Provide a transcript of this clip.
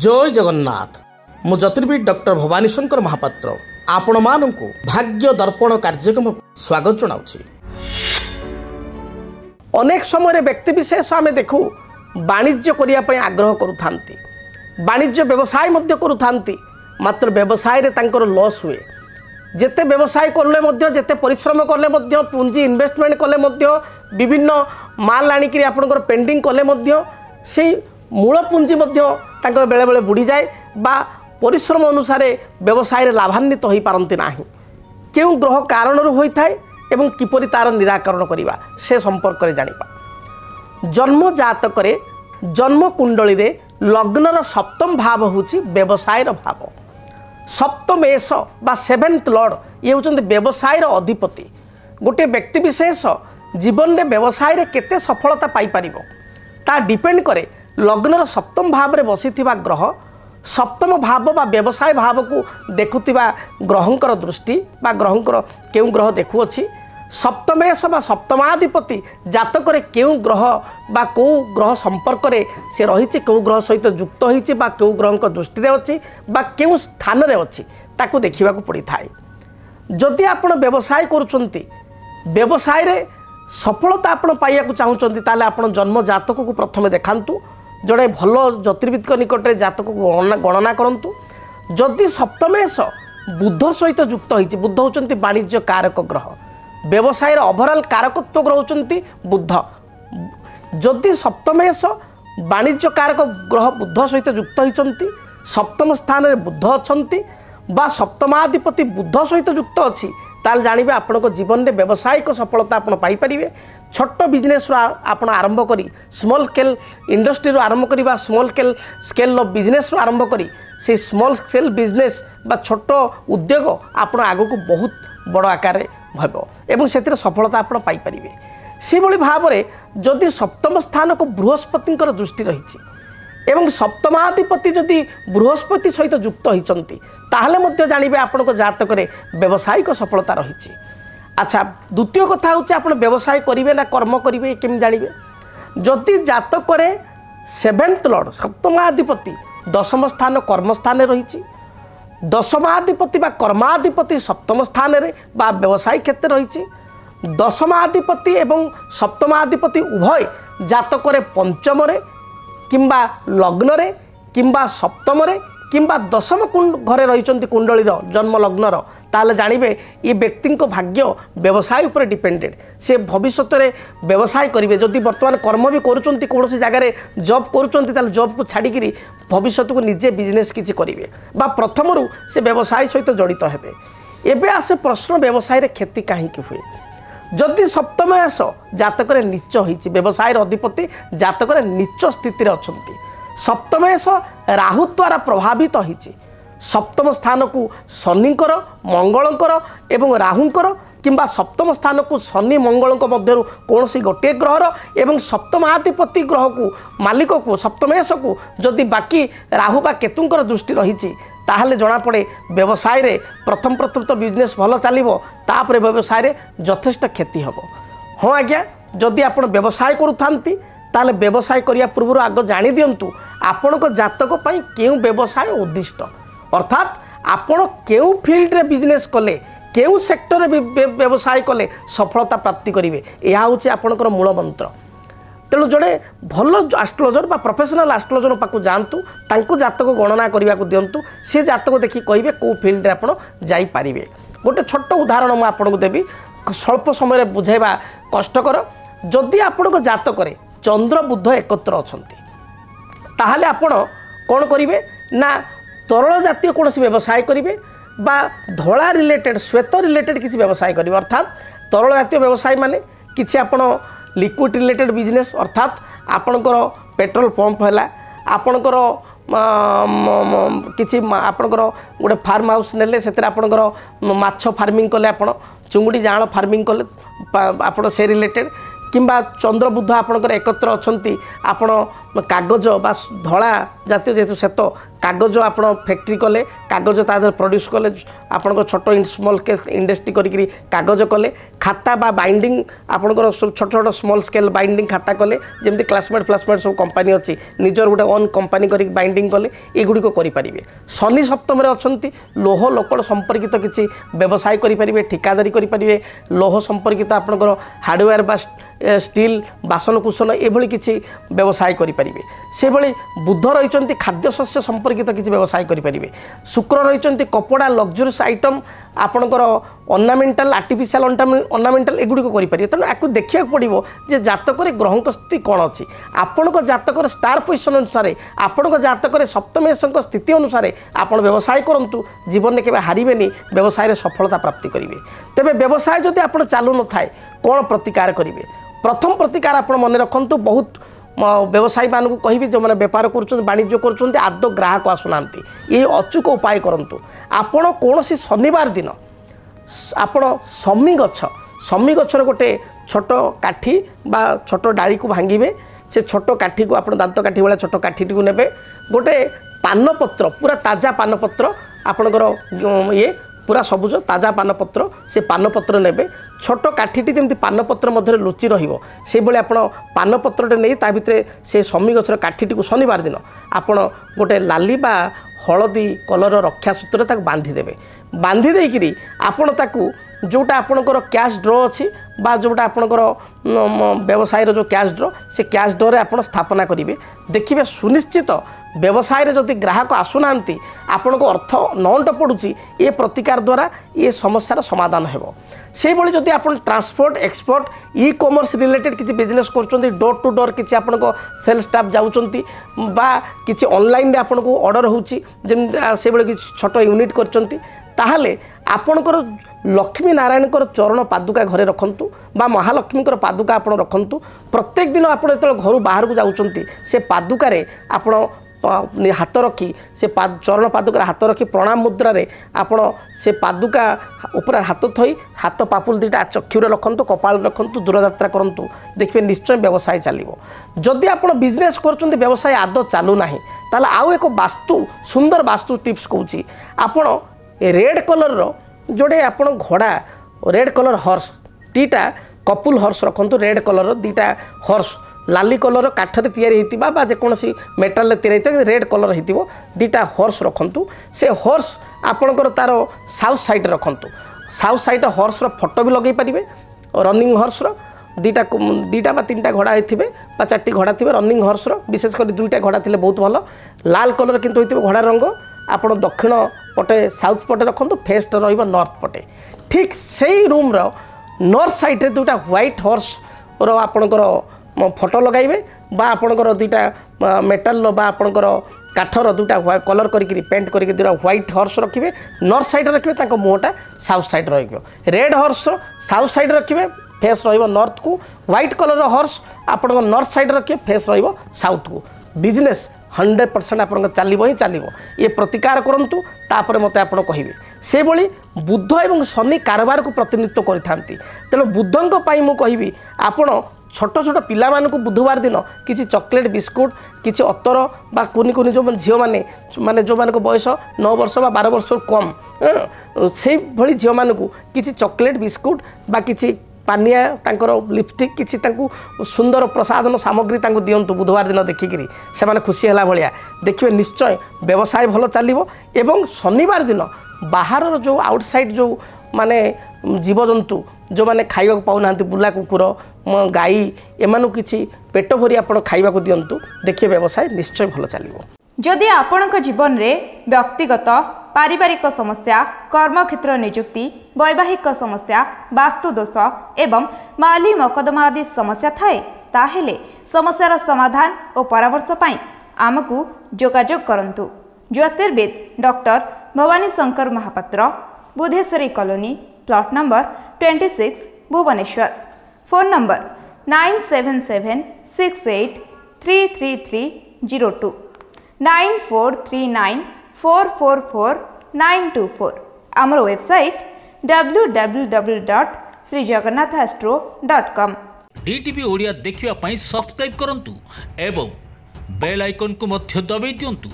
जय जगन्नाथ मु ज्योतिर्विद डॉक्टर भवानी शंकर महापात्र आपण मानू भाग्य दर्पण कार्यक्रम स्वागत जनाऊँ। अनेक समय व्यक्ति विशेष आम देखू वाणिज्य करने आग्रह करुथांती, वाणिज्य व्यवसाय करुथांती, मात्र व्यवसाय रे तांकर लॉस हुए। जेते व्यवसाय कले जेते परिश्रम कले पुंजी इन्वेस्टमेंट कले विभिन्न माल आनिक आपंकर पेंडिंग कले से मूल पुंजी बेले बेले बुड़ी जाए बा परिश्रम अनुसार व्यवसाय लाभान्वित हो पारती ना। क्यों ग्रह कारण होता है एवं किपरि तार निराकरण करवा से संपर्क में जानिबा। जन्म जातक जन्म कुंडली रे लग्नर सप्तम भाव होची व्यवसायर भाव। सप्तम एस बा सेवेन्थ लॉर्ड ये होचंती व्यवसायर अधिपति। गोटे व्यक्ति विशेष जीवन में व्यवसाय रे केते सफलता पाई परिबो ता डिपेंड करे लग्नर सप्तम भाव में बसीथिबा ग्रह, सप्तम भाव बा व्यवसाय भाव को देखुथिबा ग्रहंकर दृष्टि बा ग्रहंकर केउ ग्रह देखुअछि। सप्तमेश बा सप्तमाधिपति जातक केउ ग्रह बा को ग्रह संपर्क रे से रही केउ ग्रह सहित युक्त होइछि बा केउ ग्रहंक दृष्टि रे अछि बा केउ स्थान रे अछि ताकू देखिबा को पड़ी थाए। जदि आपण व्यवसाय करूछंती, व्यवसाय रे सफलता आपण पाइया को चाहुछंती, ताले आपण जन्म जातक को प्रथमे देखांतु। जड़े भल ज्योतिर्विद निकट में जातक गणना करंतु। जदि सप्तमेश बुध सहित युक्त होइछि, बुध होचंती वाणिज्य कारक ग्रह, व्यवसाय ओभरऑल कारकत्व ग्रह होचंती बुध। जदि सप्तमेश वाणिज्य कारक ग्रह बुध सहित युक्त होइछंती, सप्तम स्थान रे बुध अछंती बा सप्तमाधिपति बुध सहित युक्त अछि, ताल जानिबे आपनको जीवन में व्यावसायिक सफलता आपण पाई परिबे। छोट बिजनेस आपण आरंभ करी स्मॉल स्केल इंडस्ट्री आरंभ करी बा स्मॉल स्केल बिजनेस आरंभ करी से स्मॉल स्केल बिजनेस बा छोट उद्योग आपण आगो को बहुत बड़ आकार भइबो एवं सेतिर सफलता आपण पाई परिबे। से भली भाव रे जदि सप्तम स्थान को बृहस्पतिंकर दृष्टि रहिछि एवं सप्तमाधिपति जदि बृहस्पति सहित युक्त होइचंती ताहले मध्य जानिबे आपनको जातक रे व्यावसायिक सफलता रहिछि। अच्छा, द्वितीय कथा होछि आपण व्यवसाय करिवे ना कर्म करिवे केम जानिबे। जदि जातक रे सेवेन्थ लॉर्ड सप्तमाधिपति दशम स्थान कर्म स्थान रे रहिछि, दशमाधिपति बा कर्माधिपति सप्तम स्थान रे बा व्यवसाय क्षेत्र रहिछि, दशमाधिपति एवं सप्तमाधिपति उभय जातक रे पंचम रे किंबा लग्न रे किंबा सप्तम रे किंबा दशम घरे रही कुंडलीर जन्म लग्नर, ताले जानिबे ये व्यक्ति को भाग्य व्यवसाय उपर डिपेंडेड। से भविष्य में व्यवसाय करेंगे। जदि वर्तमान कर्म भी करुँच कौन जगार जॉब करुँच जॉब को छाड़ी भविष्य को निजे बिजनेस किसी करेंगे बा प्रथम से व्यवसाय सहित जड़ित हेबे। एबे आसे प्रश्न व्यवसाय रे क्षति कहीं हुए। जदि सप्तमयास जातक नीच होइछि, व्यवसाय अधिपति जातक नीच स्थिति अछंती, सप्तमेश राहु द्वारा प्रभावित होइछि। सप्तम स्थान को शनिकर मंगलकर एवं राहुंकर किंबा सप्तम स्थान को शनि मंगल मध्य कौन सी गोटे ग्रहर एवं सप्तमाधिपति ग्रह को मालिक को सप्तमेश को जदि बाकी राहु बा केतुंकर दृष्टि रही ताहले जना पड़े व्यवसाय रे प्रथम तो बिजनेस भल चलो, तापर व्यवसाय रे यथेष्ट क्षति हम। हाँ आज्ञा, जदि आपण व्यवसाय करुथांती ताले व्यवसाय करिया पूर्व आग जानी दिंतु आपण जातक पई केउ व्यवसाय उद्दिष्ट, अर्थात आपण केउ फील्ड रे बिजनेस कले केउ सेक्टर रे व्यवसाय कले सफलता प्राप्ति करेंगे। यह हूँ आपणकर मूल मंत्र। तेणु जड़े भल एस्ट्रोलॉजर बा प्रोफेशनल एस्ट्रोलॉजर पाक जातु, तांको जातक गणना करने को दिंतु, से जातक देखी कहे कौ फील्ड आप जापारे। गोटे छोट उदाहरण मुझे आपको देवी, स्वल्प समय बुझेबा कष्टकर। जदि आपण जातक चंद्र बुध एकत्र अछंती ताहले आपण कौन करेंगे ना तरल जातीय कौन व्यवसाय करेंगे बा धला रिलेटेड श्वेत रिलेटेड किसी व्यवसाय करेंगे। अर्थात तरल जातीय व्यवसाय माने किसी आपण लिक्विड रिलेटेड बिजनेस, अर्थात आपणकर पेट्रोल पंप है, आपणकर किसी आपणकर गोटे फार्म हाउस नेले से आपणकर माछ फार्मिंग कले, आपण चुंगुड़ी जाल फार्मिंग कले आप से रिलेटेड, किंबा चंद्र बुध आपणकर एकत्र अछंती आपण कागज बा धला जातीय जेहेतु सेत कागज आपण फैक्ट्री कले कागज तादर प्रोड्यूस कले आपण छोट स्मॉल स्केल इंडस्ट्री करी कागज कले खाता बा बाइंडिंग आपणकर छोट छोट स्मॉल स्केल बाइंडिंग खाता कले जमी क्लासमेट फ्लासमेट सब कंपनी अच्छी निजर गोटे ओन कंपनी कर बाइंडिंग कले एगुड़िक करेंगे शनि सप्तम अच्छा लोह लोकड़ संपर्कित किसी व्यवसाय करेंगे ठिकादारी करेंगे लोह संपर्कित आपणकर हार्डवेयर बा स्टील बासन कुसन एभली किसी व्यवसाय करेंगे से भली बुध रही खाद्य शस्य संपर्कित किसी व्यवसाय करेंगे शुक्र रही कपड़ा लग्जरीस आइटम आपणकर अर्नामेंटाल आर्टिफिशियल अर्नामेंटाल एगुड़िक करेंगे तेणु आपको देखा पड़ो जे जातक ग्रह स्थिति कौन अच्छी आपण जातक स्टार पोजिशन अनुसार आपण जातक सप्तमेश स्थिति अनुसार आप व्यवसाय करूँ जीवन में केवल हारेनि व्यवसाय सफलता प्राप्ति करेंगे तेरे व्यवसाय जदि आप चालू न थाए कौन प्रतिकार करेंगे प्रथम प्रतिकार आप मन रखु बहुत व्यवसायी मानक कहि जो मैंने बेपार कर वाणिज्य कर आद ग्राहक आसुना ये अचूक उपाय करूँ आपण कौन शनिवार दिन आपण समी गचर गोटे छोट काठी बा छोट डाली को भांगे से छोट काठी को आप दांत काठी भाया छोट काठी को नेबे गोटे पानपत्र पूरा ताजा पानपत्र आपणकर ये पूरा सबुज ताजा पानपत्र से पानपत्र नेबे छोट काठीटी जमी पानपत्र मध्य लुचि रही आप पानपत्रटे नहीं ता भितर से समी गचर काठीटी को शनिवार दिन आपण गोटे लाली बा हलदी कलर रक्षा सूत्र तक बांधीदेवे बांधी देकरी आपण ताकू जोटा आपणकर कैश ड्र अच्छी बा जोटा आपणकर व्यवसाय जो कैश ड्र से कैश ड्रे आप स्थापना करेंगे देखिए सुनिश्चित व्यवसाय जदि ग्राहक आसुना आपण को अर्थ नंट पड़ुची ये प्रतिकार द्वारा ये समस्यार समाधान हो से जदि आप transport export e commerce related किसी बिजनेस कर डोर टू डोर किसी आपण सेल स्टाफ जाऊँच बा किसी ऑनलाइन आपन को ऑर्डर होची से किसी छोट यूनिट करताले आपणकर लक्ष्मी नारायण चरण पादुका घरे रखंतु बा महालक्ष्मी पादुका आप रखंतु प्रत्येक दिन आप घर बाहर को जाऊँच से पादुकार आपण हाथ रखी से चरण पादुका हाथ रखी प्रणाम मुद्रा रे आपण से पादुका ऊपर हाथ थई हाथ पापुल दुटा चक्षुरे रखंतु कपाल रखंतु दूरयात्रा करंतु देखिए निश्चय व्यवसाय चलिबो जदि आपण बिजनेस करचंती व्यवसाय आदौ चालू नाही ताला आउ एक वास्तु सुंदर वास्तु टिप्स कहूची आपण रेड कलर रो जोड़े आपण घोड़ा रेड कलर हॉर्स दीटा कपुल हॉर्स रखंतु रेड कलर दीटा हॉर्स लाली कलर काठरे तैयारी होता बा जेकोसी मेटाल तैयारी रेड कलर हो दीटा हॉर्स रखंतु से हॉर्स आपणकर तार साउथ साइड रखंतु साउथ साइड हॉर्स फोटो भी लगे पारे रनिंग हॉर्स दीटा बा तीनटा घोड़ा होते बा चार्टी घोड़ा थे रनिंग हॉर्स विशेषकर दुईटा घोड़ा थे बहुत भल लाल कलर किंतु होते घोड़ा रंग आप दक्षिण पटे साउथ पटे रखंतु फेस्ट नॉर्थ पटे ठीक से रूम रो नॉर्थ साइड रे दुईटा व्हाइट हॉर्स रो आपणकर फोटो लगाइबे बा आपणकर दुईटा मेटाल बा आपणकर काठर दुईटा कलर करके पेंट करके दुईटा व्हाइट हॉर्स रखिए नॉर्थ साइड रखिए तांको मुहटा साउथ साइड रहिबो रेड हॉर्स साउथ साइड रखिए फेस रहिबो नॉर्थ को व्हाइट कलर हॉर्स आपणकर नॉर्थ साइड रखिए फेस रहिबो साउथ को बिजनेस 100% आप चलो ही चलो ये प्रतिकार करूँ तापर मत आप कहे से भली बुध एवं शनि कारबार को प्रतिनिधित्व करते तेणु बुधों मुझे कहि आपण छोट छोट पिला मानक बुधवार दिन किसी चॉकलेट बिस्कुट किसी अतर बा कुनी कुनी जो झील माने जो मान बयस 9 वर्ष बा 12 वर्ष कम से भली झील मानक किसी चॉकलेट बिस्कुट बा किसी पानिया तांकर लिपस्टिक किसी सुंदर प्रसाधन सामग्री दिंतु बुधवार दिन देखिकी से खुशी है भाया देखिए निश्चय व्यवसाय भल चलो एवं शनिवार दिन बाहर जो आउटसाइड जो माने जीवजंतु जो मैंने खाइबा पाऊना बुला कुकुर गाई एमानु किछि पेट भरी आपण खाइबा को दिंतु देखिए व्यवसाय निश्चय भल चलिबो जदि आपणक जीवन में व्यक्तिगत पारिवारिक समस्या कर्मक्षेत्र नियुक्ति वैवाहिक समस्या वास्तुदोष एवं माली मकदमा आदि समस्या थाए ताहेले समस्यार समाधान और परामर्श पाई आमकु जोगाजोग करंतु ज्योतिर्विद doctor Bhabani Shankar Mahapatra Budheswari colony plot number 26 Bhubaneswar phone number 9776833302 9439444924 आमर वेबसाइट www.srijagannathastro.com DTV ओडिया देखिवा पई सब्सक्राइब करंतु एवं बेल आइकन को मध्य दबाई दियंतु।